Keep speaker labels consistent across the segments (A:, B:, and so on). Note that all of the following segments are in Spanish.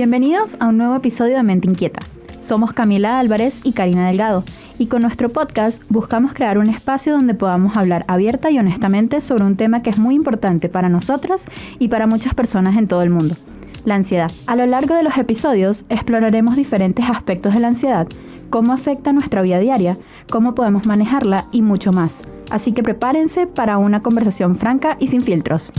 A: Bienvenidos a un nuevo episodio de Mente Inquieta. Somos Camila Álvarez y Karina Delgado, y con nuestro podcast buscamos crear un espacio donde podamos hablar abierta y honestamente sobre un tema que es muy importante para nosotras y para muchas personas en todo el mundo: la ansiedad. A lo largo de los episodios exploraremos diferentes aspectos de la ansiedad, cómo afecta nuestra vida diaria, cómo podemos manejarla y mucho más. Así que prepárense para una conversación franca y sin filtros.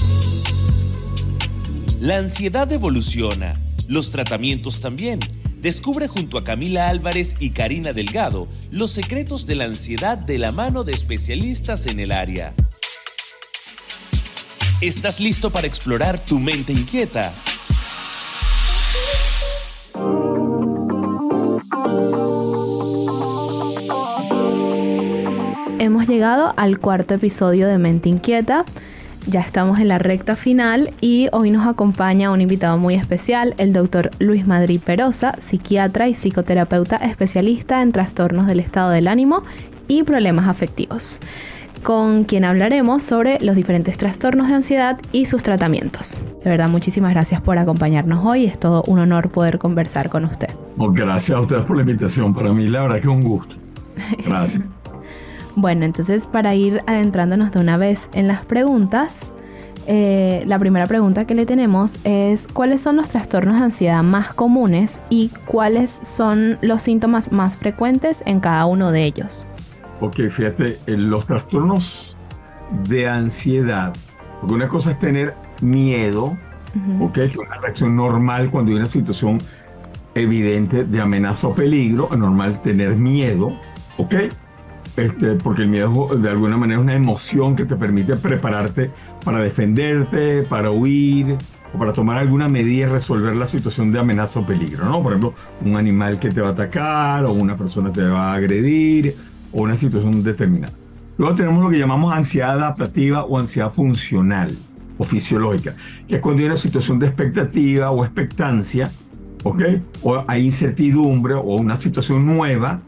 B: La ansiedad evoluciona, los tratamientos también. Descubre junto a Camila Álvarez y Karina Delgado los secretos de la ansiedad de la mano de especialistas en el área. ¿Estás listo para explorar tu mente inquieta?
C: Hemos llegado al cuarto episodio de Mente Inquieta. Ya estamos en la recta final y hoy nos acompaña un invitado muy especial, el doctor Luis Madrid Perosa, psiquiatra y psicoterapeuta especialista en trastornos del estado del ánimo y problemas afectivos, con quien hablaremos sobre los diferentes trastornos de ansiedad y sus tratamientos. De verdad, muchísimas gracias por acompañarnos hoy. Es todo un honor poder conversar con usted.
D: Gracias a ustedes por la invitación. Para mí, la verdad que es un gusto. Gracias.
C: Bueno, entonces para ir adentrándonos de una vez en las preguntas, la primera pregunta que le tenemos es: ¿cuáles son los trastornos de ansiedad más comunes y cuáles son los síntomas más frecuentes en cada uno de ellos?
D: Ok, fíjate, los trastornos de ansiedad, porque una cosa es tener miedo, ok, que es una reacción normal cuando hay una situación evidente de amenaza o peligro. Es normal tener miedo, ok. Porque el miedo de alguna manera es una emoción que te permite prepararte para defenderte, para huir o para tomar alguna medida y resolver la situación de amenaza o peligro, ¿no? Por ejemplo, un animal que te va a atacar, o una persona te va a agredir, o una situación determinada. Luego tenemos lo que llamamos ansiedad adaptativa o ansiedad funcional o fisiológica, que es cuando hay una situación de expectativa o expectancia, ¿ok? O hay incertidumbre o una situación nueva,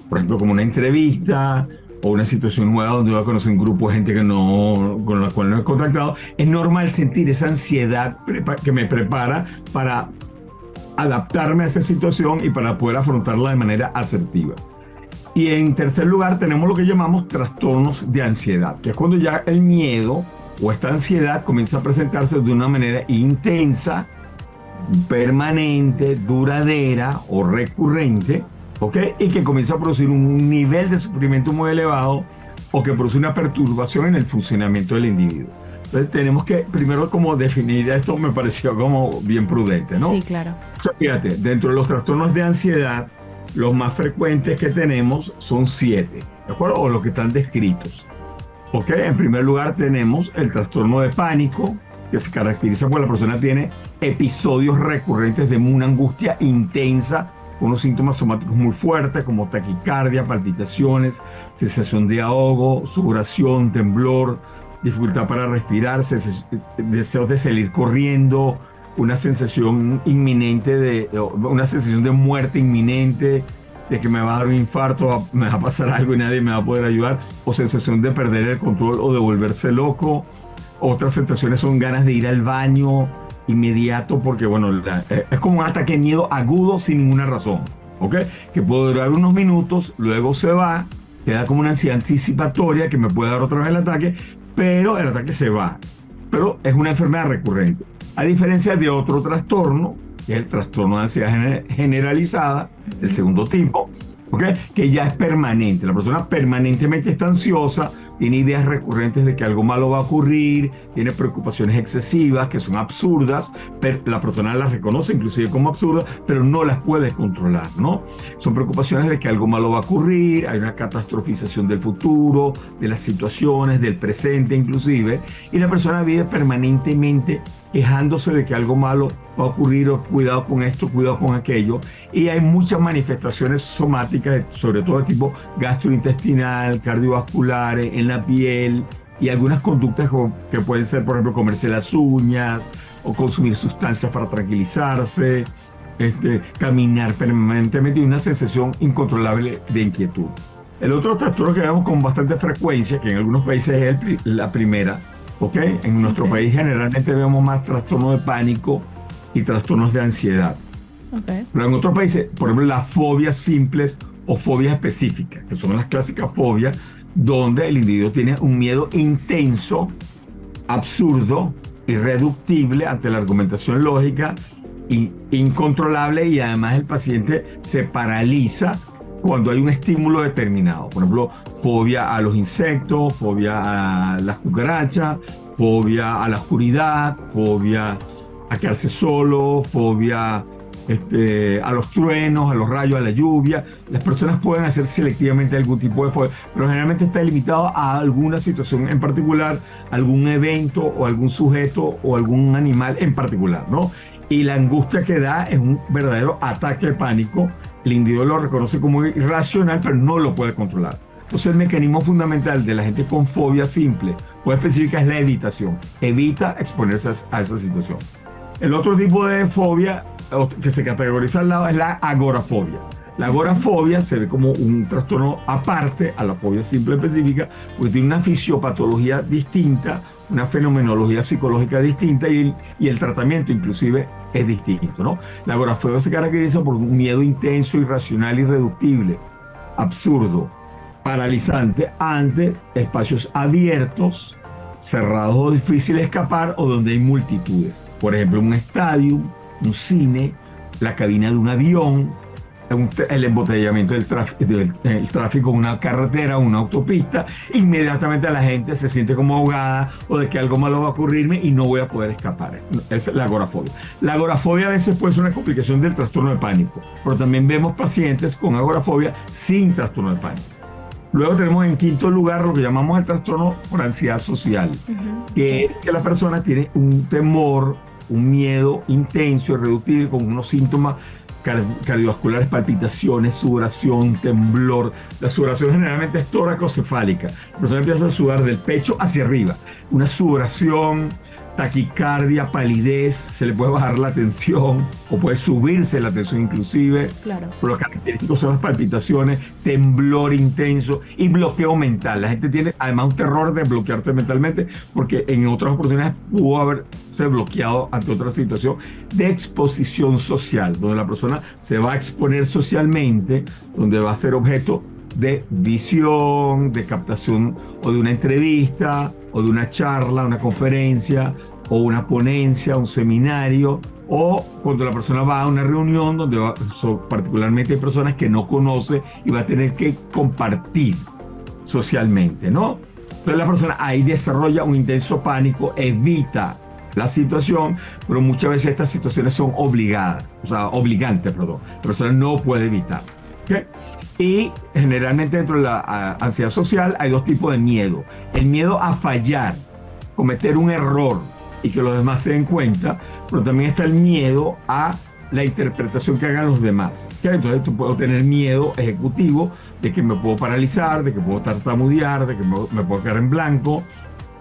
D: por ejemplo, como una entrevista o una situación nueva donde voy a conocer un grupo de gente con la cual no he contactado. Es normal sentir esa ansiedad que me prepara para adaptarme a esa situación y para poder afrontarla de manera asertiva. Y en tercer lugar tenemos lo que llamamos trastornos de ansiedad, que es cuando ya el miedo o esta ansiedad comienza a presentarse de una manera intensa, permanente, duradera o recurrente, ¿ok? Y que comienza a producir un nivel de sufrimiento muy elevado o que produce una perturbación en el funcionamiento del individuo. Entonces tenemos que primero como definir esto. Me pareció como bien prudente, ¿no?
C: Sí, claro.
D: O sea, fíjate, dentro de los trastornos de ansiedad, los más frecuentes que tenemos son 7, ¿de acuerdo? O los que están descritos, ¿ok? En primer lugar tenemos el trastorno de pánico, que se caracteriza porque la persona tiene episodios recurrentes de una angustia intensa, unos síntomas somáticos muy fuertes como taquicardia, palpitaciones, sensación de ahogo, sudoración, temblor, dificultad para respirar, deseos de salir corriendo, una sensación inminente una sensación de muerte inminente, de que me va a dar un infarto, me va a pasar algo y nadie me va a poder ayudar, o sensación de perder el control o de volverse loco. Otras sensaciones son ganas de ir al baño inmediato, porque bueno, es como un ataque de miedo agudo sin ninguna razón, ¿ok? Que puede durar unos minutos, luego se va, queda como una ansiedad anticipatoria que me puede dar otra vez el ataque, pero el ataque se va. Pero es una enfermedad recurrente. A diferencia de otro trastorno, que es el trastorno de ansiedad generalizada, el segundo tipo, ¿ok? Que ya es permanente. La persona permanentemente está ansiosa, tiene ideas recurrentes de que algo malo va a ocurrir, tiene preocupaciones excesivas que son absurdas, pero la persona las reconoce inclusive como absurdas, pero no las puede controlar, ¿no? Son preocupaciones de que algo malo va a ocurrir, hay una catastrofización del futuro, de las situaciones, del presente inclusive, y la persona vive permanentemente quejándose de que algo malo va a ocurrir, o cuidado con esto, cuidado con aquello. Y hay muchas manifestaciones somáticas, sobre todo de tipo gastrointestinal, cardiovasculares, en la piel, y algunas conductas que pueden ser, por ejemplo, comerse las uñas o consumir sustancias para tranquilizarse, caminar permanentemente y una sensación incontrolable de inquietud. El otro trastorno que vemos con bastante frecuencia, que en algunos países es la primera, ¿ok? En nuestro país generalmente vemos más trastornos de pánico y trastornos de ansiedad.
C: Okay.
D: Pero en otros países, por ejemplo, las fobias simples o fobias específicas, que son las clásicas fobias, donde el individuo tiene un miedo intenso, absurdo, irreductible ante la argumentación lógica, incontrolable, y además el paciente se paraliza cuando hay un estímulo determinado. Por ejemplo, fobia a los insectos, fobia a las cucarachas, fobia a la oscuridad, fobia a quedarse solo, fobia a los truenos, a los rayos, a la lluvia. Las personas pueden hacer selectivamente algún tipo de fobia, pero generalmente está limitado a alguna situación en particular, algún evento o algún sujeto o algún animal en particular, ¿no? Y la angustia que da es un verdadero ataque de pánico. El individuo lo reconoce como irracional, pero no lo puede controlar. Entonces, el mecanismo fundamental de la gente con fobia simple o específica es la evitación. Evita exponerse a esa situación. El otro tipo de fobia que se categoriza al lado es la agorafobia. La agorafobia se ve como un trastorno aparte a la fobia simple específica, porque tiene una fisiopatología distinta, una fenomenología psicológica distinta, y el tratamiento inclusive es distinto, ¿no? La agorafobia se caracteriza por un miedo intenso, irracional, irreductible, absurdo, paralizante ante espacios abiertos, cerrados o difíciles de escapar, o donde hay multitudes. Por ejemplo, un estadio, un cine, la cabina de un avión, el embotellamiento del tráfico en una carretera o una autopista. Inmediatamente la gente se siente como ahogada, o de que algo malo va a ocurrirme y no voy a poder escapar. Esa es la agorafobia. La agorafobia a veces puede ser una complicación del trastorno de pánico, pero también vemos pacientes con agorafobia sin trastorno de pánico. Luego tenemos en quinto lugar lo que llamamos el trastorno por ansiedad social, que es que la persona tiene un temor, un miedo intenso, irreductible, con unos síntomas cardiovasculares, palpitaciones, sudoración, temblor. La sudoración generalmente es tóraco-cefálica. La persona empieza a sudar del pecho hacia arriba. Una sudoración, taquicardia, palidez, se le puede bajar la tensión o puede subirse la tensión inclusive.
C: Claro.
D: Pero los característicos son las palpitaciones, temblor intenso y bloqueo mental. La gente tiene además un terror de bloquearse mentalmente, porque en otras oportunidades pudo haberse bloqueado ante otra situación de exposición social, donde la persona se va a exponer socialmente, donde va a ser objeto de visión, de captación, o de una entrevista, o de una charla, una conferencia, o una ponencia, un seminario, o cuando la persona va a una reunión donde particularmente hay personas que no conoce y va a tener que compartir socialmente, ¿no? Entonces la persona ahí desarrolla un intenso pánico, evita la situación, pero muchas veces estas situaciones son obligantes. La persona no puede evitar. ¿Okay? Y generalmente dentro de la ansiedad social hay dos tipos de miedo. El miedo a fallar, cometer un error y que los demás se den cuenta, pero también está el miedo a la interpretación que hagan los demás. ¿Okay? Entonces puedo tener miedo ejecutivo de que me puedo paralizar, de que puedo tartamudear, de que me puedo quedar en blanco,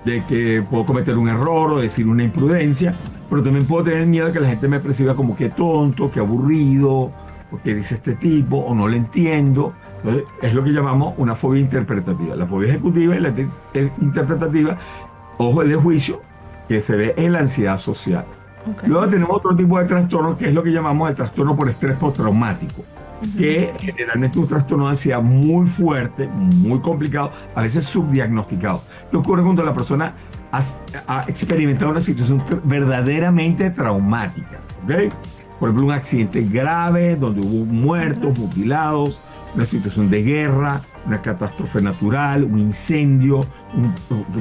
D: de que puedo cometer un error o decir una imprudencia, pero también puedo tener miedo de que la gente me perciba como que tonto, que aburrido, porque dice este tipo, o no le entiendo. Entonces, es lo que llamamos una fobia interpretativa. La fobia ejecutiva y la interpretativa, ojo, es de juicio, que se ve en la ansiedad social. Okay. Luego tenemos otro tipo de trastorno, que es lo que llamamos el trastorno por estrés postraumático, que generalmente es un trastorno de ansiedad muy fuerte, muy complicado, a veces subdiagnosticado. ¿Qué ocurre cuando la persona ha experimentado una situación verdaderamente traumática? ¿Okay? Por ejemplo, un accidente grave donde hubo muertos, mutilados, una situación de guerra, una catástrofe natural, un incendio,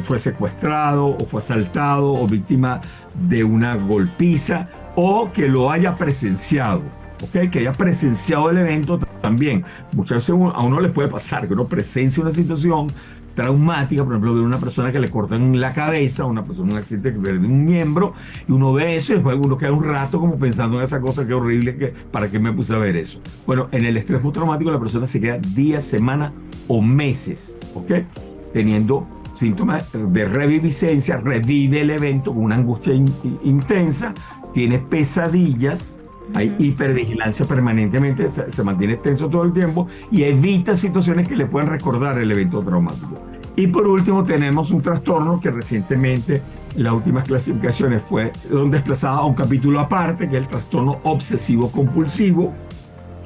D: fue secuestrado o fue asaltado o víctima de una golpiza, o que lo haya presenciado, ¿okay? Que haya presenciado el evento también. Muchas veces a uno le puede pasar que uno presencia una situación traumática, por ejemplo, ver una persona que le cortan la cabeza, una persona en un accidente que pierde un miembro, y uno ve eso y después uno queda un rato como pensando en esa cosa, qué horrible, ¿para qué me puse a ver eso? Bueno, en el estrés postraumático la persona se queda días, semanas o meses, ¿ok? Teniendo síntomas de reviviscencia, revive el evento con una angustia intensa, tiene pesadillas, hay hipervigilancia permanentemente, se mantiene tenso todo el tiempo y evita situaciones que le puedan recordar el evento traumático. Y por último tenemos un trastorno que recientemente en las últimas clasificaciones fueron desplazados a un capítulo aparte, que es el trastorno obsesivo compulsivo,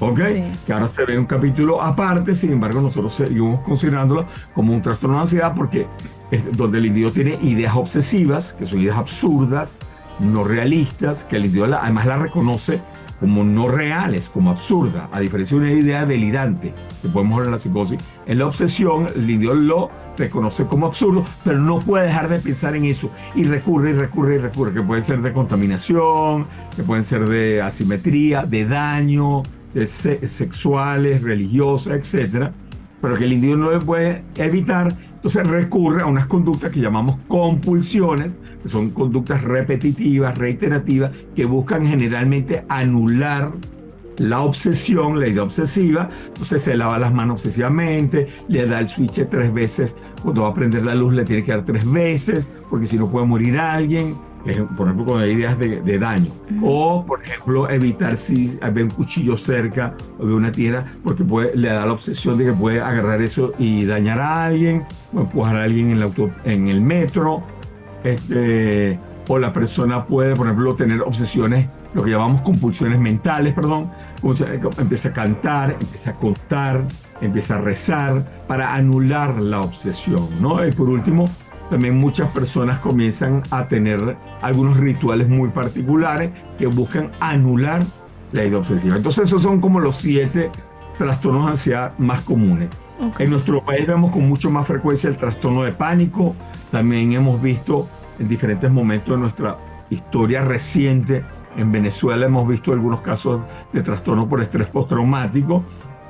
D: ¿ok? Sí. Que ahora se ve un capítulo aparte. Sin embargo, nosotros seguimos considerándolo como un trastorno de ansiedad porque es donde el individuo tiene ideas obsesivas, que son ideas absurdas, no realistas, que el individuo además la reconoce como no reales, como absurda, a diferencia de una idea delirante que podemos ver en la psicosis. En la obsesión, el individuo lo reconoce como absurdo, pero no puede dejar de pensar en eso y recurre, que puede ser de contaminación, que pueden ser de asimetría, de daño, de sexuales, religiosas, etcétera, pero que el individuo no le puede evitar. Entonces recurre a unas conductas que llamamos compulsiones, que son conductas repetitivas, reiterativas, que buscan generalmente anular la obsesión, la idea obsesiva. Entonces se lava las manos obsesivamente, le da el switch 3 veces, cuando va a prender la luz le tiene que dar 3 veces, porque si no puede morir alguien, por ejemplo con ideas de daño. O por ejemplo evitar si ve un cuchillo cerca o ve una tierra, porque le da la obsesión de que puede agarrar eso y dañar a alguien, o empujar a alguien en el metro. O la persona puede, por ejemplo, tener obsesiones, lo que llamamos compulsiones mentales, empieza a cantar, empieza a contar, empieza a rezar para anular la obsesión, ¿no? Y por último, también muchas personas comienzan a tener algunos rituales muy particulares que buscan anular la idea obsesiva. Entonces esos son como los 7 trastornos de ansiedad más comunes. Okay. En nuestro país vemos con mucho más frecuencia el trastorno de pánico. También hemos visto en diferentes momentos de nuestra historia reciente, en Venezuela hemos visto algunos casos de trastorno por estrés postraumático,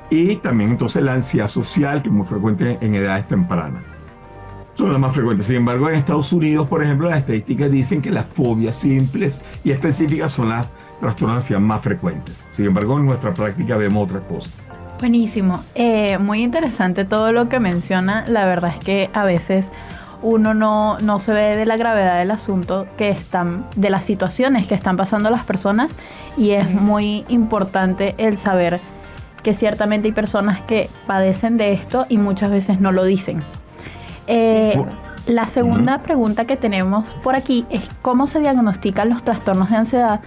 D: y también entonces la ansiedad social, que es muy frecuente en edades tempranas. Son las más frecuentes. Sin embargo, en Estados Unidos, por ejemplo, las estadísticas dicen que las fobias simples y específicas son las trastornos de ansiedad más frecuentes. Sin embargo, en nuestra práctica vemos otra cosa.
A: Buenísimo. Muy interesante todo lo que menciona. La verdad es que a veces uno no se ve de la gravedad del asunto de las situaciones que están pasando las personas, y es muy importante el saber que ciertamente hay personas que padecen de esto y muchas veces no lo dicen. La segunda pregunta que tenemos por aquí es cómo se diagnostican los trastornos de ansiedad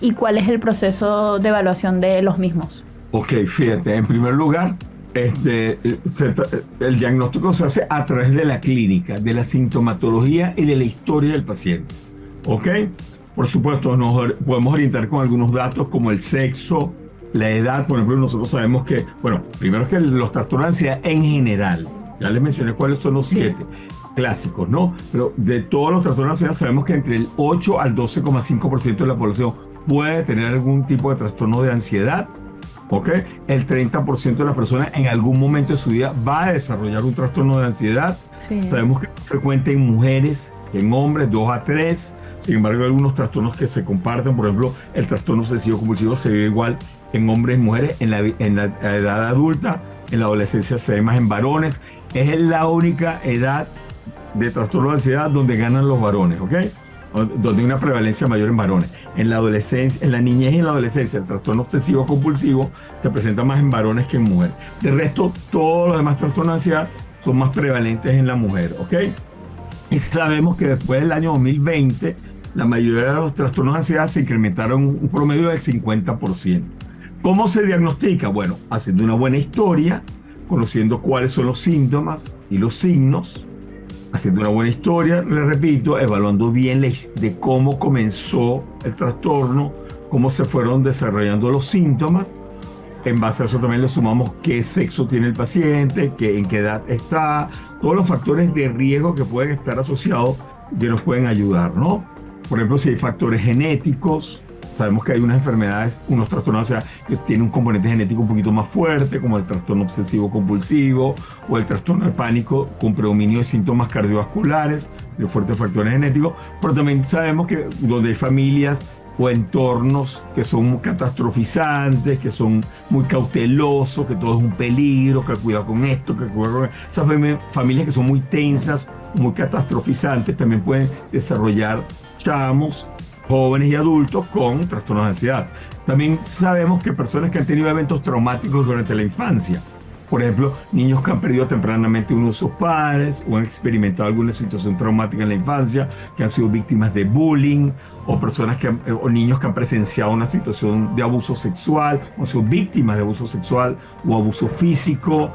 A: y cuál es el proceso de evaluación de los mismos.
D: Ok, fíjate, en primer lugar, el diagnóstico se hace a través de la clínica, de la sintomatología y de la historia del paciente. ¿Ok? Por supuesto, nos podemos orientar con algunos datos como el sexo, la edad. Por ejemplo, nosotros sabemos que, primero que los trastornos de ansiedad en general, ya les mencioné cuáles son los 7 clásicos, ¿no? Pero de todos los trastornos de ansiedad sabemos que entre el 8 al 12,5% de la población puede tener algún tipo de trastorno de ansiedad. ¿Ok? El 30% de las personas en algún momento de su vida va a desarrollar un trastorno de ansiedad. Sí. Sabemos que es frecuente en mujeres, en hombres, 2 a 3. Sin embargo, hay algunos trastornos que se comparten. Por ejemplo, el trastorno obsesivo compulsivo se ve igual en hombres y mujeres en la edad adulta. En la adolescencia se ve más en varones. Es la única edad de trastorno de ansiedad donde ganan los varones, ¿ok? Donde hay una prevalencia mayor en varones. En la adolescencia, en la niñez y en la adolescencia, el trastorno obsesivo compulsivo se presenta más en varones que en mujeres. De resto, todos los demás trastornos de ansiedad son más prevalentes en la mujer, ¿ok? Y sabemos que después del año 2020, la mayoría de los trastornos de ansiedad se incrementaron un promedio del 50%. ¿Cómo se diagnostica? Bueno, haciendo una buena historia, conociendo cuáles son los síntomas y los signos, haciendo una buena historia, le repito, evaluando bien de cómo comenzó el trastorno, cómo se fueron desarrollando los síntomas. En base a eso también le sumamos qué sexo tiene el paciente, en qué edad está, todos los factores de riesgo que pueden estar asociados que nos pueden ayudar, ¿no? Por ejemplo, si hay factores genéticos, sabemos que hay unas enfermedades, unos trastornos, o sea, que tienen un componente genético un poquito más fuerte, como el trastorno obsesivo compulsivo o el trastorno de pánico con predominio de síntomas cardiovasculares, de fuertes factores genéticos. Pero también sabemos que donde hay familias o entornos que son muy catastrofizantes, que son muy cautelosos, que todo es un peligro, que cuidado con esto, que cuidado con... Esas familias que son muy tensas, muy catastrofizantes, también pueden desarrollar chamos, jóvenes y adultos con trastornos de ansiedad. También sabemos que personas que han tenido eventos traumáticos durante la infancia, Por ejemplo, niños que han perdido tempranamente uno de sus padres o han experimentado alguna situación traumática en la infancia, que han sido víctimas de bullying, o o niños que han presenciado una situación de abuso sexual, o han sido víctimas de abuso sexual o abuso físico,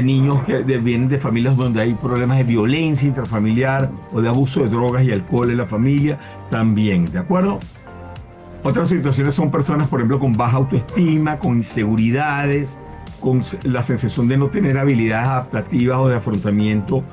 D: niños que vienen de familias donde hay problemas de violencia intrafamiliar o de abuso de drogas y alcohol en la familia, también, ¿de acuerdo? Otras situaciones son personas, por ejemplo, con baja autoestima, con inseguridades, con la sensación de no tener habilidades adaptativas o de afrontamiento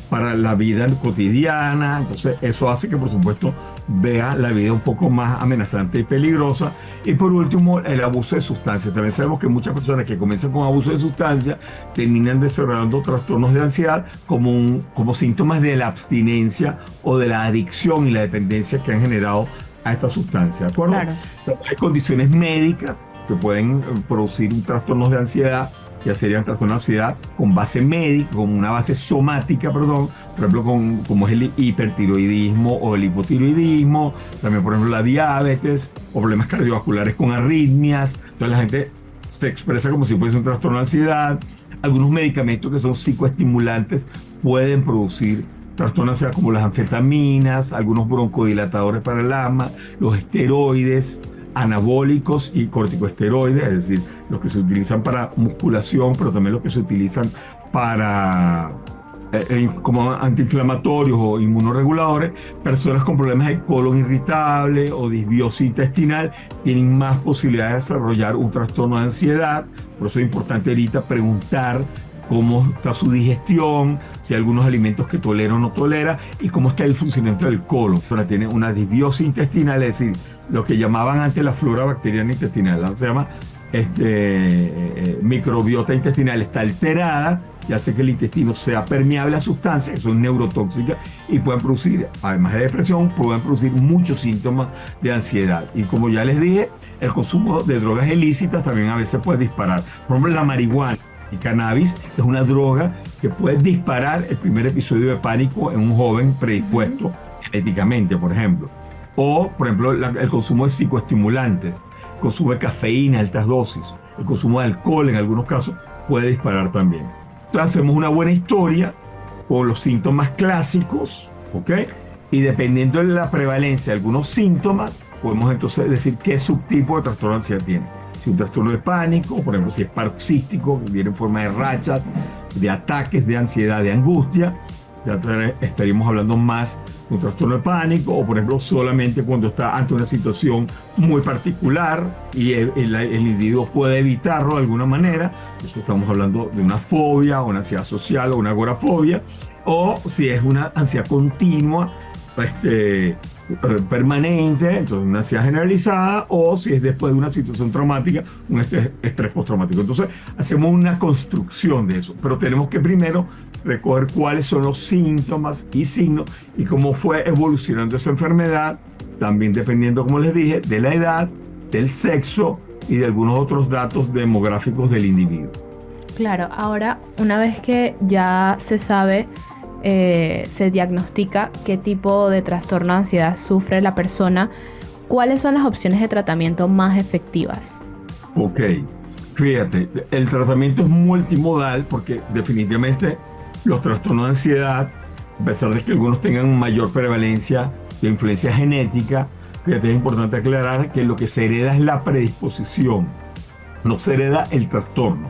D: para la vida cotidiana. Entonces eso hace que, por supuesto, vea la vida un poco más amenazante y peligrosa. Y por último, el abuso de sustancias. También sabemos que muchas personas que comienzan con abuso de sustancias terminan desarrollando trastornos de ansiedad como síntomas de la abstinencia o de la adicción y la dependencia que han generado a esta sustancia, ¿de acuerdo?
A: Claro.
D: Hay condiciones médicas que pueden producir un trastorno de ansiedad, ya serían trastornos de ansiedad con base médica, con una base somática, perdón, por ejemplo, como es el hipertiroidismo o el hipotiroidismo, también, por ejemplo, la diabetes o problemas cardiovasculares con arritmias. Entonces la gente se expresa como si fuese un trastorno de ansiedad. Algunos medicamentos que son psicoestimulantes pueden producir trastornos de ansiedad, como las anfetaminas, algunos broncodilatadores para el asma, los esteroides anabólicos y corticosteroides, es decir, los que se utilizan para musculación, pero también los que se utilizan para como antiinflamatorios o inmunoreguladores. Personas con problemas de colon irritable o disbiosis intestinal tienen más posibilidades de desarrollar un trastorno de ansiedad. Por eso es importante ahorita preguntar cómo está su digestión, si hay algunos alimentos que tolera o no tolera, y cómo está el funcionamiento del colon. Ahora tiene una disbiosis intestinal, es decir, lo que llamaban antes la flora bacteriana intestinal, ahora se llama microbiota intestinal, está alterada y hace que el intestino sea permeable a sustancias que son neurotóxicas y pueden producir, además de depresión, pueden producir muchos síntomas de ansiedad. Y como ya les dije, el consumo de drogas ilícitas también a veces puede disparar. Por ejemplo, la marihuana y cannabis es una droga que puede disparar el primer episodio de pánico en un joven predispuesto genéticamente, por ejemplo. O, por ejemplo, el consumo de psicoestimulantes, el consumo de cafeína, altas dosis, el consumo de alcohol en algunos casos puede disparar también. Entonces hacemos una buena historia con los síntomas clásicos, ¿ok? Y dependiendo de la prevalencia de algunos síntomas, podemos entonces decir qué subtipo de trastorno de ansiedad tiene. Si un trastorno de pánico, por ejemplo, si es paroxístico, que viene en forma de rachas, de ataques de ansiedad, de angustia, ya estaríamos hablando más de un trastorno de pánico, o por ejemplo, solamente cuando está ante una situación muy particular y el individuo puede evitarlo de alguna manera. Eso estamos hablando de una fobia, o una ansiedad social, o una agorafobia, o si es una ansiedad continua, permanente, entonces una ansiedad generalizada, o si es después de una situación traumática, un estrés postraumático. Entonces hacemos una construcción de eso, pero tenemos que primero recoger cuáles son los síntomas y signos y cómo fue evolucionando esa enfermedad, también dependiendo, como les dije, de la edad, del sexo y de algunos otros datos demográficos del individuo.
C: Claro, ahora una vez que ya se sabe, se diagnostica qué tipo de trastorno de ansiedad sufre la persona, ¿cuáles son las opciones de tratamiento más efectivas?
D: Ok, fíjate, el tratamiento es multimodal porque definitivamente los trastornos de ansiedad, a pesar de que algunos tengan mayor prevalencia de influencia genética, fíjate, es importante aclarar que lo que se hereda es la predisposición, no se hereda el trastorno,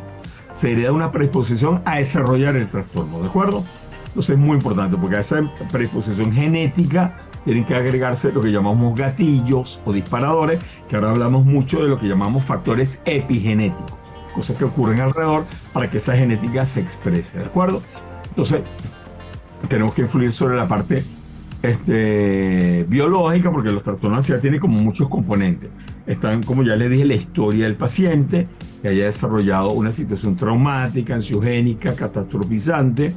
D: se hereda una predisposición a desarrollar el trastorno, ¿de acuerdo? Entonces es muy importante porque a esa predisposición genética tienen que agregarse lo que llamamos gatillos o disparadores, que ahora hablamos mucho de lo que llamamos factores epigenéticos, cosas que ocurren alrededor para que esa genética se exprese, ¿de acuerdo? Entonces tenemos que influir sobre la parte biológica, porque los trastornos de ansiedad tienen como muchos componentes. Están, como ya les dije, la historia del paciente, que haya desarrollado una situación traumática, ansiogénica, catastrofizante,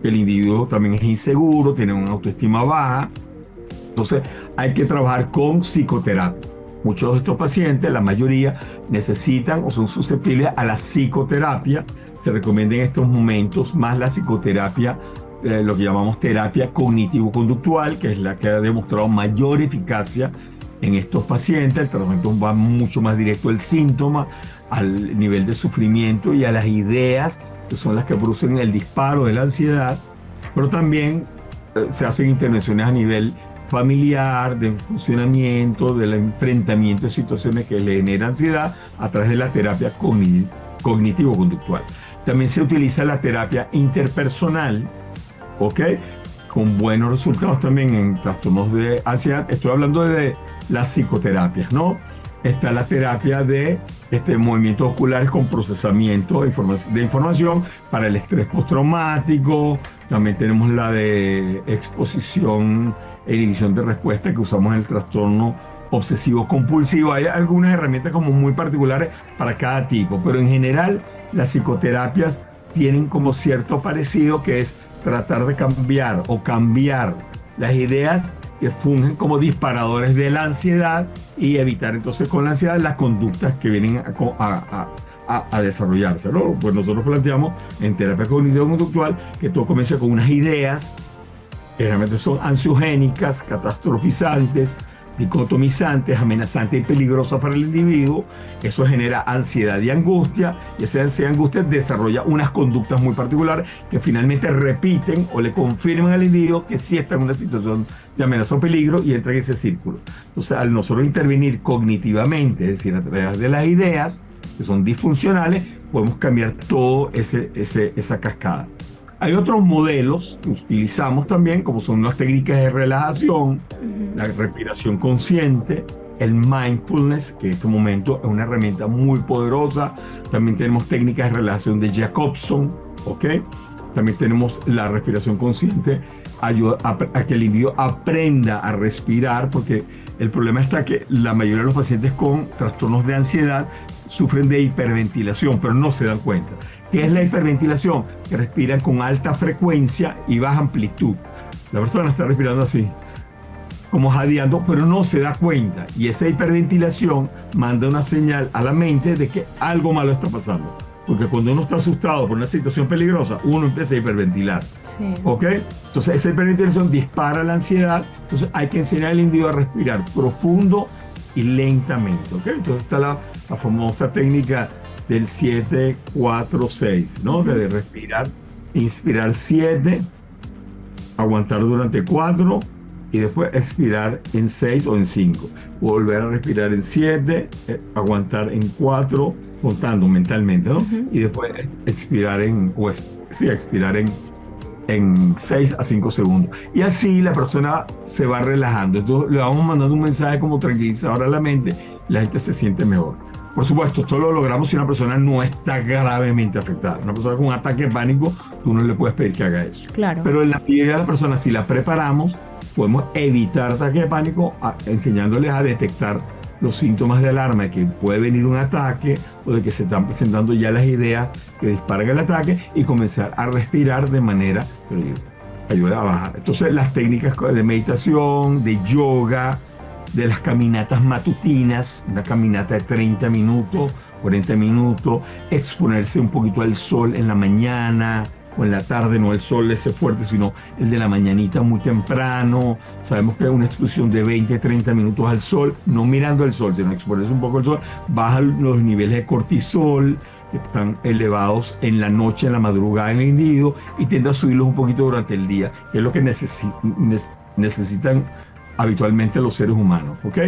D: que el individuo también es inseguro, tiene una autoestima baja. Entonces hay que trabajar con psicoterapia. Muchos de estos pacientes, la mayoría, necesitan o son susceptibles a la psicoterapia. Se recomienda en estos momentos más la psicoterapia, lo que llamamos terapia cognitivo-conductual, que es la que ha demostrado mayor eficacia en estos pacientes. El tratamiento va mucho más directo al síntoma, al nivel de sufrimiento y a las ideas que son las que producen el disparo de la ansiedad, pero también se hacen intervenciones a nivel familiar, de funcionamiento, del enfrentamiento de situaciones que le generan ansiedad a través de la terapia cognitivo-conductual. También se utiliza la terapia interpersonal, ¿ok? Con buenos resultados también en trastornos de ansiedad. Estoy hablando de las psicoterapias, ¿no? Está la terapia de movimientos oculares con procesamiento de información para el estrés postraumático. También tenemos la de exposición e inhibición de respuesta que usamos en el trastorno obsesivo compulsivo. Hay algunas herramientas como muy particulares para cada tipo, pero en general las psicoterapias tienen como cierto parecido, que es tratar de cambiar las ideas que fungen como disparadores de la ansiedad y evitar entonces con la ansiedad las conductas que vienen a desarrollarse, ¿no? Pues nosotros planteamos en terapia cognitivo-conductual que todo comienza con unas ideas que realmente son ansiogénicas, catastrofizantes, dicotomizantes, amenazantes y peligrosas para el individuo. Eso genera ansiedad y angustia, y esa ansiedad y angustia desarrolla unas conductas muy particulares que finalmente repiten o le confirman al individuo que sí está en una situación de amenaza o peligro y entra en ese círculo. Entonces, al nosotros intervenir cognitivamente, es decir, a través de las ideas que son disfuncionales, podemos cambiar todo esa cascada. Hay otros modelos que utilizamos también, como son las técnicas de relajación, la respiración consciente, el mindfulness, que en este momento es una herramienta muy poderosa. También tenemos técnicas de relajación de Jacobson, ¿ok? También tenemos la respiración consciente, ayuda a que el individuo aprenda a respirar, porque el problema está que la mayoría de los pacientes con trastornos de ansiedad sufren de hiperventilación, pero no se dan cuenta. ¿Qué es la hiperventilación? Que respiran con alta frecuencia y baja amplitud. La persona está respirando así, como jadeando, pero no se da cuenta. Y esa hiperventilación manda una señal a la mente de que algo malo está pasando. Porque cuando uno está asustado por una situación peligrosa, uno empieza a hiperventilar. Sí. ¿Ok? Entonces esa hiperventilación dispara la ansiedad. Entonces hay que enseñar al individuo a respirar profundo y lentamente. ¿Ok? Entonces está la famosa técnica del 7-4-6, ¿no? De respirar, inspirar 7, aguantar durante 4 y después expirar en 6 o en 5. Volver a respirar en 7, aguantar en 4, contando mentalmente, ¿no? Y después expirar expirar en 6 a 5 segundos. Y así la persona se va relajando. Entonces le vamos mandando un mensaje como tranquilizador a la mente, la gente se siente mejor. Por supuesto, esto lo logramos si una persona no está gravemente afectada. Una persona con un ataque de pánico, tú no le puedes pedir que haga eso.
C: Claro.
D: Pero en la mayoría de las personas, si la preparamos, podemos evitar ataque de pánico enseñándoles a detectar los síntomas de alarma de que puede venir un ataque o de que se están presentando ya las ideas que disparan el ataque y comenzar a respirar de manera que ayuda a bajar. Entonces, las técnicas de meditación, de yoga, de las caminatas matutinas, una caminata de 30 minutos, 40 minutos, exponerse un poquito al sol en la mañana o en la tarde, no el sol ese fuerte, sino el de la mañanita muy temprano. Sabemos que hay una exposición de 20, 30 minutos al sol, no mirando el sol, sino exponerse un poco al sol, baja los niveles de cortisol, que están elevados en la noche, en la madrugada en el individuo, y tiende a subirlos un poquito durante el día, que es lo que necesitan habitualmente los seres humanos, ¿ok?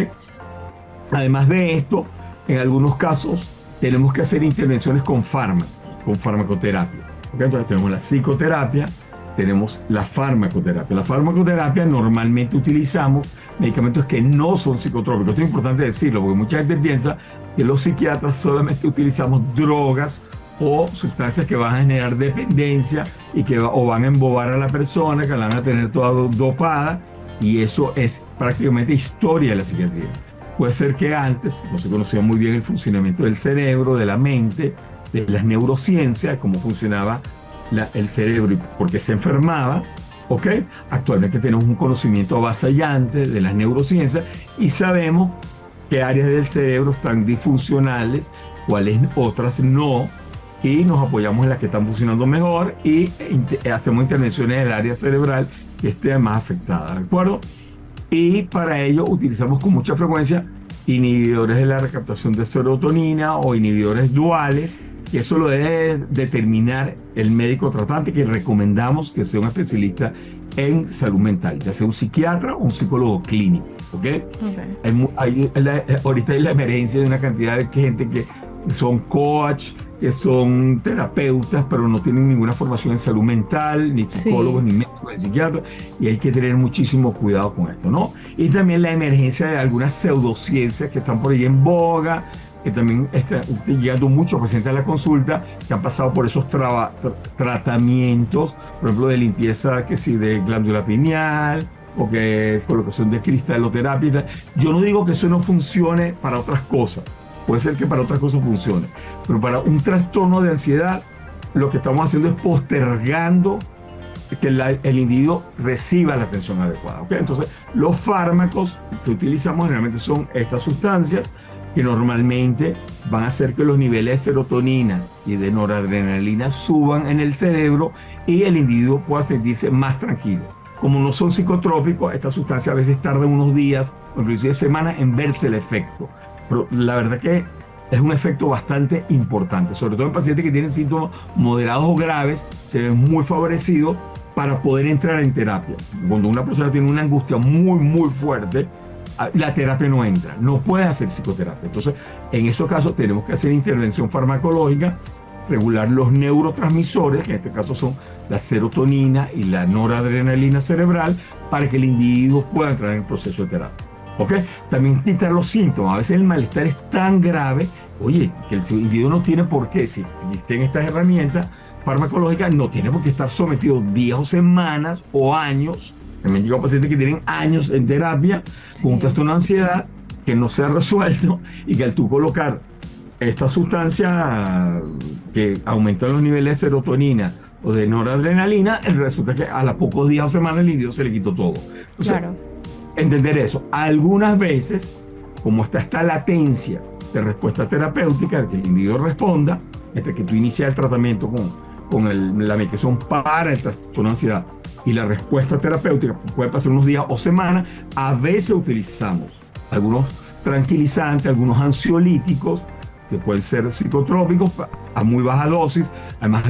D: Además de esto, en algunos casos tenemos que hacer intervenciones con fármacos, con farmacoterapia, ¿ok? Entonces tenemos la psicoterapia, tenemos la farmacoterapia. La farmacoterapia normalmente utilizamos medicamentos que no son psicotrópicos. Esto es importante decirlo porque mucha gente piensa que los psiquiatras solamente utilizamos drogas o sustancias que van a generar dependencia y que van a embobar a la persona, que la van a tener toda dopada. Y eso es prácticamente historia de la psiquiatría. Puede ser que antes no se conocía muy bien el funcionamiento del cerebro, de la mente, de las neurociencias, cómo funcionaba el cerebro y por qué se enfermaba. ¿Ok? Actualmente tenemos un conocimiento avasallante de las neurociencias y sabemos qué áreas del cerebro están disfuncionales, cuáles otras no, y nos apoyamos en las que están funcionando mejor y hacemos intervenciones en el área cerebral que esté más afectada, ¿de acuerdo? Y para ello utilizamos con mucha frecuencia inhibidores de la recaptación de serotonina o inhibidores duales que eso lo debe determinar el médico tratante, que recomendamos que sea un especialista en salud mental, ya sea un psiquiatra o un psicólogo clínico, ¿ok? Ahorita hay la emergencia de una cantidad de gente que son coach, que son terapeutas, pero no tienen ninguna formación en salud mental, ni psicólogos, ni médicos, ni psiquiatras, y hay que tener muchísimo cuidado con esto, ¿no? Y también la emergencia de algunas pseudociencias que están por ahí en boga, que también están llegando muchos pacientes a la consulta que han pasado por esos tratamientos, por ejemplo, de limpieza, que sí, de glándula pineal, o que colocación de cristaloterapia. Yo no digo que eso no funcione para otras cosas, puede ser que para otras cosas funcione, pero para un trastorno de ansiedad, lo que estamos haciendo es postergando que el individuo reciba la atención adecuada, ¿okay? Entonces, los fármacos que utilizamos generalmente son estas sustancias que normalmente van a hacer que los niveles de serotonina y de noradrenalina suban en el cerebro y el individuo pueda sentirse más tranquilo. Como no son psicotrópicos, esta sustancia a veces tarda unos días o inclusive semanas en verse el efecto. Pero la verdad que es un efecto bastante importante, sobre todo en pacientes que tienen síntomas moderados o graves, se ven muy favorecidos para poder entrar en terapia. Cuando una persona tiene una angustia muy fuerte, la terapia no entra, no puede hacer psicoterapia. Entonces, en esos casos tenemos que hacer intervención farmacológica, regular los neurotransmisores, que en este caso son la serotonina y la noradrenalina cerebral, para que el individuo pueda entrar en el proceso de terapia. ¿Ok? También quitar los síntomas. A veces el malestar es tan grave, oye, que el individuo no tiene por qué, si existen estas herramientas farmacológicas, no tiene por qué estar sometido días o semanas o años. También digo a pacientes que tienen años en terapia con un trastorno de ansiedad que no se ha resuelto y que al tú colocar esta sustancia que aumenta los niveles de serotonina o de noradrenalina, resulta que a los pocos días o semanas el individuo se le quitó todo. Entonces, claro, entender eso. Algunas veces, como está esta latencia de respuesta terapéutica, que el individuo responda, entre que tú inicias el tratamiento con la medicación para el trastorno de ansiedad y la respuesta terapéutica, puede pasar unos días o semanas. A veces utilizamos algunos tranquilizantes, algunos ansiolíticos, que pueden ser psicotrópicos a muy baja dosis. Además,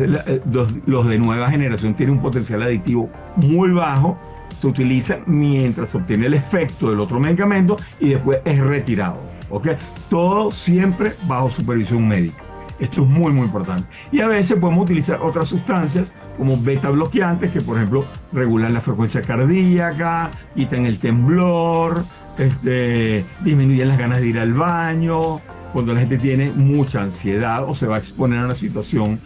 D: los de nueva generación tienen un potencial adictivo muy bajo. Se utiliza mientras se obtiene el efecto del otro medicamento y después es retirado, ¿ok? Todo siempre bajo supervisión médica. Esto es muy importante. Y a veces podemos utilizar otras sustancias como beta bloqueantes que, por ejemplo, regulan la frecuencia cardíaca, quitan el temblor, disminuyen las ganas de ir al baño. Cuando la gente tiene mucha ansiedad o se va a exponer a una situación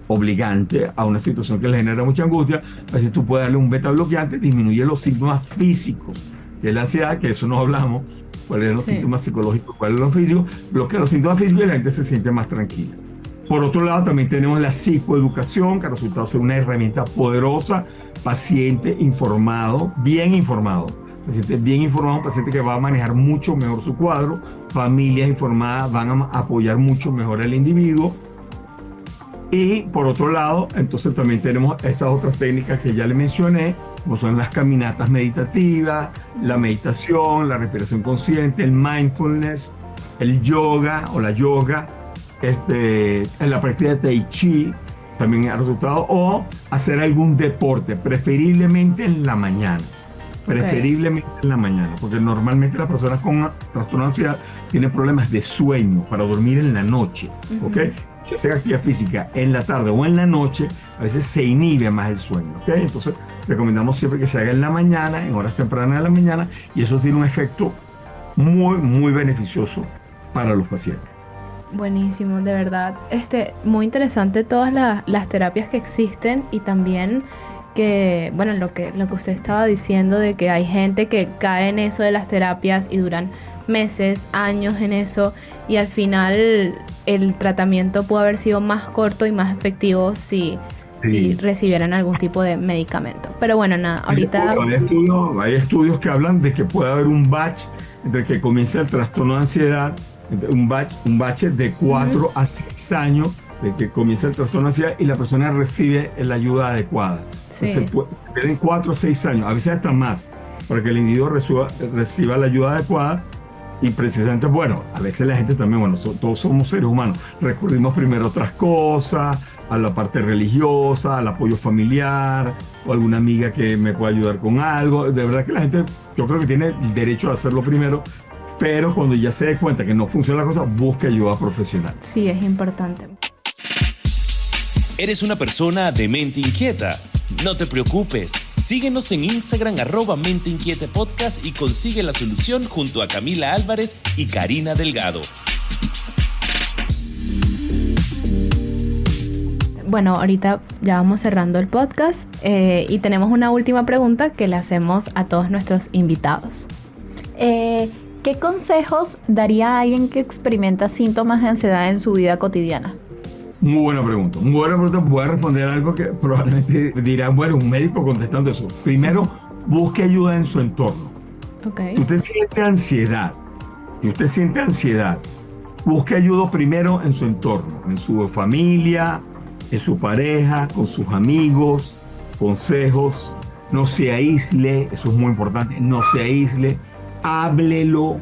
D: obligante, a una situación que le genera mucha angustia, así tú puedes darle un beta bloqueante, disminuye los síntomas físicos de la ansiedad, que eso no hablamos, cuáles son los síntomas psicológicos, cuáles son los físicos, bloquea los síntomas físicos y la gente se siente más tranquila. Por otro lado, también tenemos la psicoeducación, que ha resultado ser una herramienta poderosa. Paciente informado, bien informado, paciente bien informado, un paciente que va a manejar mucho mejor su cuadro, familias informadas van a apoyar mucho mejor al individuo. Y por otro lado, entonces también tenemos estas otras técnicas que ya le mencioné, como son las caminatas meditativas, la meditación, la respiración consciente, el mindfulness, el yoga o la yoga, en la práctica de tai chi también ha resultado, o hacer algún deporte, preferiblemente en la mañana. Preferiblemente en la mañana, porque normalmente las personas con trastorno de ansiedad tienen problemas de sueño para dormir en la noche, ¿ok? Si hacen actividad física en la tarde o en la noche, a veces se inhibe más el sueño, ¿ok? Entonces, recomendamos siempre que se haga en la mañana, en horas tempranas de la mañana, y eso tiene un efecto muy beneficioso para los pacientes.
C: Buenísimo, de verdad. Muy interesante todas las terapias que existen y también que, bueno, lo que usted estaba diciendo de que hay gente que cae en eso de las terapias y duran meses, años en eso y al final el tratamiento pudo haber sido más corto y más efectivo si recibieran algún tipo de medicamento. Pero bueno, nada, ahorita...
D: Hay estudios que hablan de que puede haber un batch entre que comienza el trastorno de ansiedad, un batch de 4 a 6 años de que comienza el trastorno de ansiedad y la persona recibe la ayuda adecuada. Entonces, pueden 4 o 6 años, a veces hasta más, para que el individuo reciba la ayuda adecuada Y precisamente, bueno, a veces la gente también, bueno, todos somos seres humanos, recurrimos primero a otras cosas, a la parte religiosa, al apoyo familiar, o alguna amiga que me pueda ayudar con algo. De verdad que la gente, yo creo que tiene el derecho a hacerlo primero, pero cuando ya se dé cuenta que no funciona la cosa, busque ayuda profesional.
C: Sí, es importante.
B: ¿Eres una persona de mente inquieta? No te preocupes. Síguenos en Instagram @Mente Inquieta Podcast y consigue la solución junto a Camila Álvarez y Karina Delgado.
C: Bueno, ahorita ya vamos cerrando el podcast y tenemos una última pregunta que le hacemos a todos nuestros invitados.
A: ¿Qué consejos daría a alguien que experimenta síntomas de ansiedad en su vida cotidiana?
D: Muy buena pregunta. Muy buena pregunta. Voy a responder algo que probablemente dirán, bueno, un médico contestando eso. Primero, busque ayuda en su entorno.
C: Okay.
D: Si usted siente ansiedad, busque ayuda primero en su entorno, en su familia, en su pareja, con sus amigos, consejos. No se aísle, eso es muy importante, no se aísle, háblelo,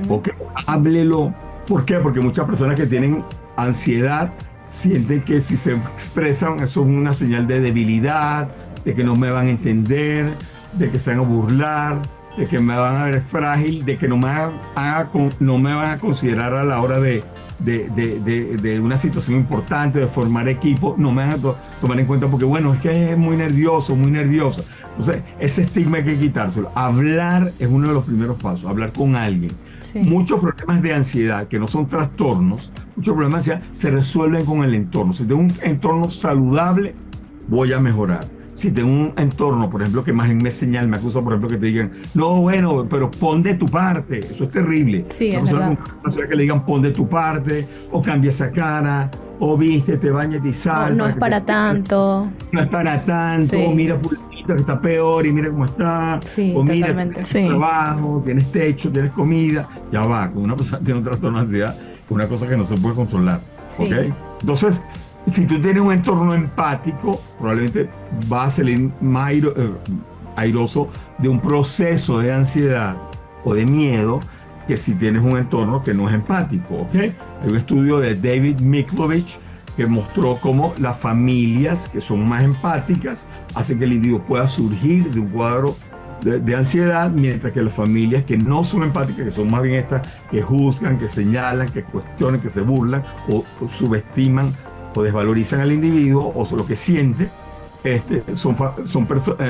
D: ¿ok? Háblelo. ¿Por qué? Porque muchas personas que tienen ansiedad sienten que si se expresan eso es una señal de debilidad, de que no me van a entender, de que se van a burlar, de que me van a ver frágil, de que no me van a considerar a la hora de una situación importante, de formar equipo, no me van a tomar en cuenta porque, bueno, es que es muy nervioso, muy nerviosa. Entonces, ese estigma hay que quitárselo. Hablar es uno de los primeros pasos, hablar con alguien. Sí. Muchos problemas de ansiedad, que no son trastornos, muchos problemas de ansiedad se resuelven con el entorno. Si tengo un entorno saludable, voy a mejorar. Si tengo un entorno, por ejemplo, que más me señala, me acusa, por ejemplo, que te digan, no, bueno, pero pon de tu parte. Eso es terrible.
C: Sí, es verdad.
D: Que le digan, pon de tu parte, o cambia esa cara, o viste, bañate y sal.
C: No es para tanto.
D: No es para tanto. Sí. Mira, fulanito que está peor y mira cómo está.
C: Sí,
D: o mira,
C: totalmente.
D: tienes trabajo, tienes techo, tienes comida. Ya va, cuando una persona tiene un trastorno de ansiedad, es una cosa que no se puede controlar.
C: Sí.
D: ¿Ok? Entonces, si tú tienes un entorno empático, probablemente vas a salir más airoso de un proceso de ansiedad o de miedo que si tienes un entorno que no es empático, ¿ok? Hay un estudio de David Miklovich que mostró cómo las familias que son más empáticas hacen que el individuo pueda surgir de un cuadro de ansiedad, mientras que las familias que no son empáticas, que son más bien estas que juzgan, que señalan, que cuestionan, que se burlan o subestiman o desvalorizan al individuo o lo que siente,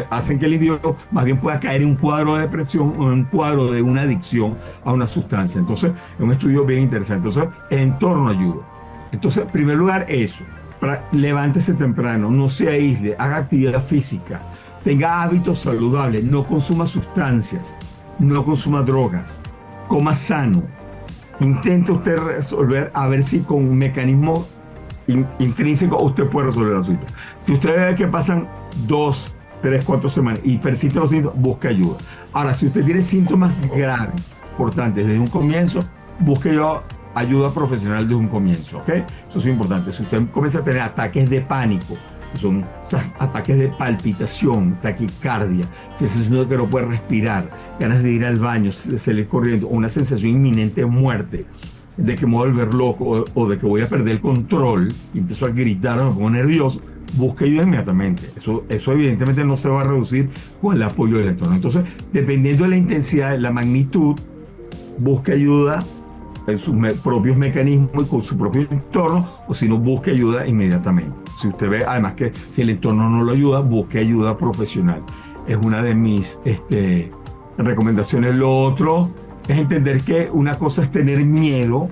D: hacen que el individuo más bien pueda caer en un cuadro de depresión o en un cuadro de una adicción a una sustancia. Entonces, es un estudio bien interesante. Entonces, el entorno ayuda. Entonces, en primer lugar, eso. Levántese temprano, no se aísle, haga actividad física, tenga hábitos saludables, no consuma sustancias, no consuma drogas, coma sano. Intente usted resolver, a ver si con un mecanismo intrínseco usted puede resolver el asunto. Si usted ve que pasan 2, 3, 4 semanas y persiste los síntomas, busque ayuda. Ahora, si usted tiene síntomas graves, importantes desde un comienzo, busque ayuda profesional desde un comienzo, ¿ok? Eso es importante. Si usted comienza a tener ataques de pánico, que son ataques de palpitación, taquicardia, sensación de que no puede respirar, ganas de ir al baño, de salir corriendo, o una sensación inminente de muerte, de que me voy a volver loco o de que voy a perder el control y empiezo a gritar o me pongo nervioso, busque ayuda inmediatamente. Eso evidentemente no se va a reducir con el apoyo del entorno. Entonces, dependiendo de la intensidad, de la magnitud, busque ayuda en sus propios mecanismos y con su propio entorno, o si no, busque ayuda inmediatamente. Si usted ve, además que si el entorno no lo ayuda, busque ayuda profesional. Es una de mis recomendaciones. Lo otro es entender que una cosa es tener miedo,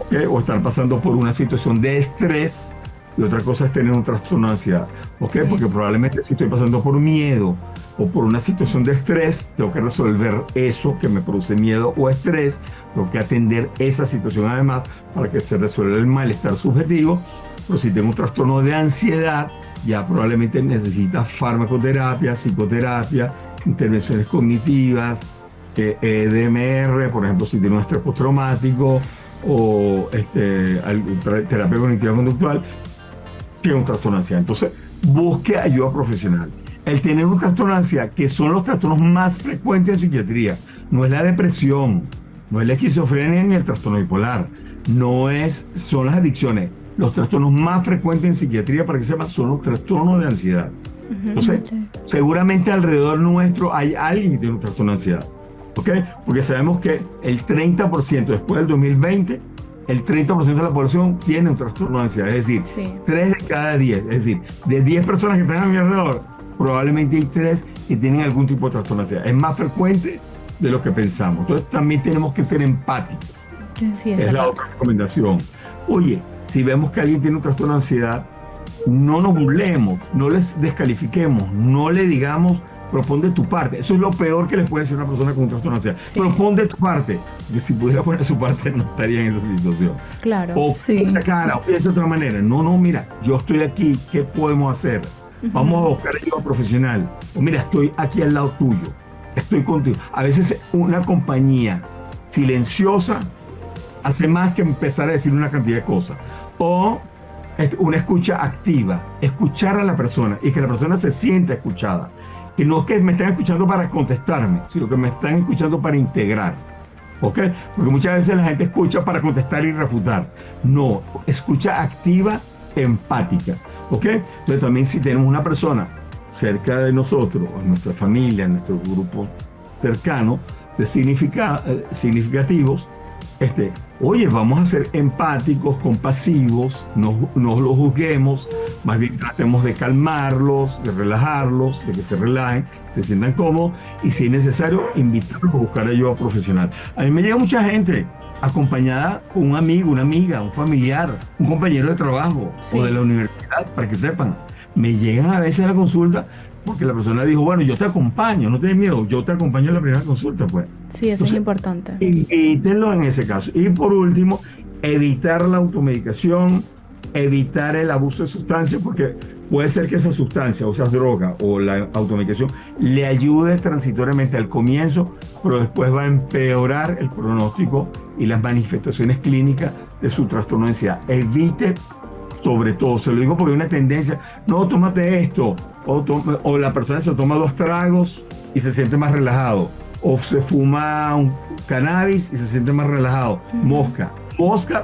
D: ¿okay? O estar pasando por una situación de estrés, y otra cosa es tener un trastorno de ansiedad, ¿okay? Sí. Porque probablemente si estoy pasando por miedo o por una situación de estrés, tengo que resolver eso que me produce miedo o estrés, tengo que atender esa situación además para que se resuelva el malestar subjetivo. Pero si tengo un trastorno de ansiedad, ya probablemente necesita farmacoterapia, psicoterapia, intervenciones cognitivas, EDMR, por ejemplo, si tiene un estrés postraumático, o terapia cognitiva conductual, si es un trastorno de ansiedad. Entonces, busque ayuda profesional. El tener un trastorno de ansiedad, que son los trastornos más frecuentes en psiquiatría, no es la depresión, No es la esquizofrenia ni el trastorno bipolar. Son las adicciones. Los trastornos más frecuentes en psiquiatría, para que sepan, son los trastornos de ansiedad. Entonces, seguramente alrededor nuestro hay alguien que tiene un trastorno de ansiedad. ¿Ok? Porque sabemos que el 30% después del 2020, el 30% de la población tiene un trastorno de ansiedad. Es decir, 3 de cada 10. Es decir, de 10 personas que están a mi alrededor, probablemente hay 3 que tienen algún tipo de trastorno de ansiedad. Es más frecuente de lo que pensamos. Entonces, también tenemos que ser empáticos.
C: Sí,
D: es la otra recomendación. Oye, si vemos que alguien tiene un trastorno de ansiedad, no nos burlemos, no les descalifiquemos, no le digamos, propon de tu parte. Eso es lo peor que le puede decir una persona con un trastorno de ansiedad. Propon de tu parte. Porque si pudiera poner su parte, no estaría en esa situación.
C: Claro.
D: O esa cara, o piensa de otra manera. No, mira, yo estoy aquí, ¿qué podemos hacer? Vamos a buscar ayuda profesional. O mira, estoy aquí al lado tuyo, estoy contigo. A veces una compañía silenciosa hace más que empezar a decir una cantidad de cosas. O una escucha activa, escuchar a la persona y que la persona se sienta escuchada. Que no es que me estén escuchando para contestarme, sino que me están escuchando para integrar. ¿Ok? Porque muchas veces la gente escucha para contestar y refutar. No, escucha activa, empática. ¿Ok? Entonces también si tenemos una persona cerca de nosotros, en nuestra familia, en nuestro grupo cercano, de significativos, oye, vamos a ser empáticos, compasivos, no lo juzguemos, más bien tratemos de calmarlos, de relajarlos, de que se relajen, se sientan cómodos y si es necesario, invitarlos a buscar ayuda profesional. A mí me llega mucha gente acompañada con un amigo, una amiga, un familiar, un compañero de trabajo o de la universidad, para que sepan. Me llegan a veces a la consulta porque la persona dijo, bueno, yo te acompaño, no tengas miedo, yo te acompaño en la primera consulta, pues.
C: Sí, eso es importante.
D: Invítenlo en ese caso. Y por último, evitar la automedicación, evitar el abuso de sustancias, porque puede ser que esa sustancia, o esa droga, o la automedicación, le ayude transitoriamente al comienzo, pero después va a empeorar el pronóstico y las manifestaciones clínicas de su trastorno de ansiedad. Evite, sobre todo, se lo digo porque hay una tendencia, no, tómate esto, o la persona se toma 2 tragos y se siente más relajado, o se fuma un cannabis y se siente más relajado. Mosca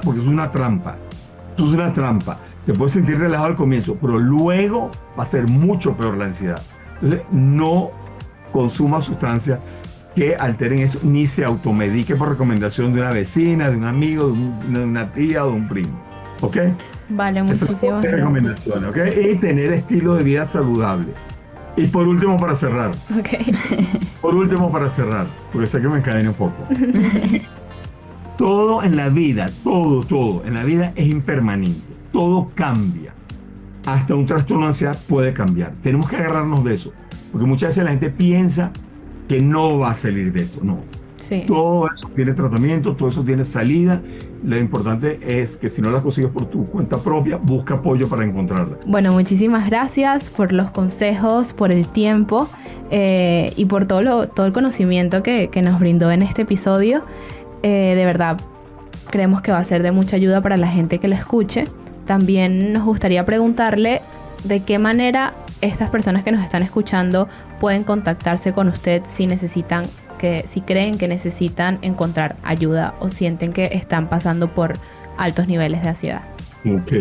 D: porque es una trampa. Eso es una trampa. Te puedes sentir relajado al comienzo, pero luego va a ser mucho peor la ansiedad. Entonces, no consuma sustancias que alteren eso, ni se automedique por recomendación de una vecina, de un amigo, de una tía o de un primo. ¿Ok?
C: Vale, muchísimas gracias.
D: Recomendaciones, ¿ok? Y tener estilo de vida saludable. Y por último, para cerrar. Porque sé que me encadené un poco. Todo en la vida, todo en la vida es impermanente. Todo cambia. Hasta un trastorno de ansiedad puede cambiar. Tenemos que agarrarnos de eso. Porque muchas veces la gente piensa que no va a salir de esto. No.
C: Sí.
D: Todo eso tiene tratamiento, todo eso tiene salida. Lo importante es que si no la consigues por tu cuenta propia, busca apoyo para encontrarla.
C: Bueno, muchísimas gracias por los consejos, por el tiempo y por todo el conocimiento que nos brindó en este episodio. De verdad, creemos que va a ser de mucha ayuda para la gente que lo escuche. También nos gustaría preguntarle de qué manera estas personas que nos están escuchando pueden contactarse con usted si creen que necesitan encontrar ayuda o sienten que están pasando por altos niveles de ansiedad.
D: Ok.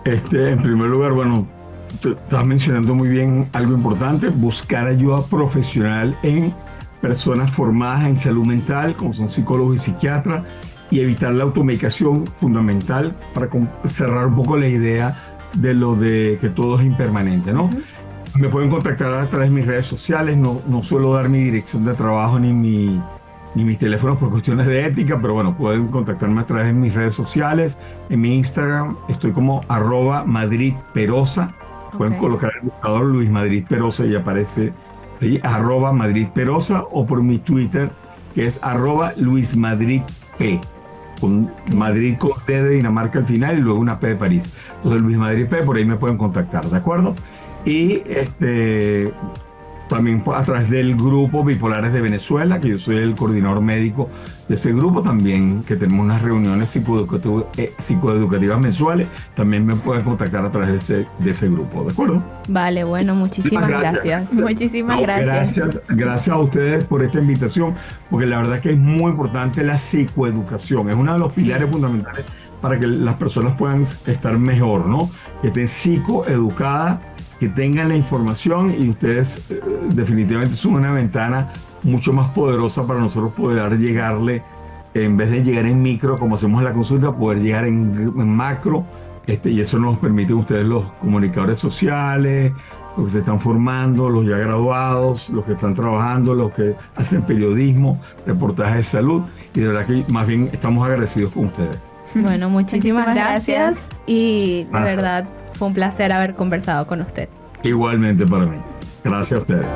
D: En primer lugar, bueno, estás mencionando muy bien algo importante, buscar ayuda profesional en personas formadas en salud mental, como son psicólogos y psiquiatras, y evitar la automedicación, fundamental para cerrar un poco la idea de lo de que todo es impermanente, ¿no? Me pueden contactar a través de mis redes sociales, no suelo dar mi dirección de trabajo ni mis teléfonos por cuestiones de ética, pero bueno, pueden contactarme a través de mis redes sociales. En mi Instagram estoy como @madridperosa. Pueden colocar el buscador Luis Madrid Perosa y aparece ahí, @madridperosa, o por mi Twitter, que es @luismadridp, con Madrid con T de Dinamarca al final y luego una P de París. Entonces Luis Madrid P, por ahí me pueden contactar, ¿de acuerdo? Y también a través del grupo Bipolares de Venezuela, que yo soy el coordinador médico de ese grupo también, que tenemos unas reuniones psicoeducativas mensuales. También me pueden contactar a través de ese grupo, ¿de acuerdo?
C: Vale, bueno, muchísimas gracias.
A: Muchísimas gracias.
D: Gracias a ustedes por esta invitación, porque la verdad que es muy importante la psicoeducación. Es uno de los pilares fundamentales para que las personas puedan estar mejor, ¿no? Que estén psicoeducadas, que tengan la información, y ustedes definitivamente son una ventana mucho más poderosa para nosotros poder llegarle, en vez de llegar en micro como hacemos la consulta, poder llegar en macro, y eso nos permite a ustedes, los comunicadores sociales, los que se están formando, los ya graduados, los que están trabajando, los que hacen periodismo, reportajes de salud, y de verdad que más bien estamos agradecidos con ustedes.
C: Bueno, muchísimas gracias y de verdad fue un placer haber conversado con usted.
D: Igualmente para mí. Gracias a ustedes.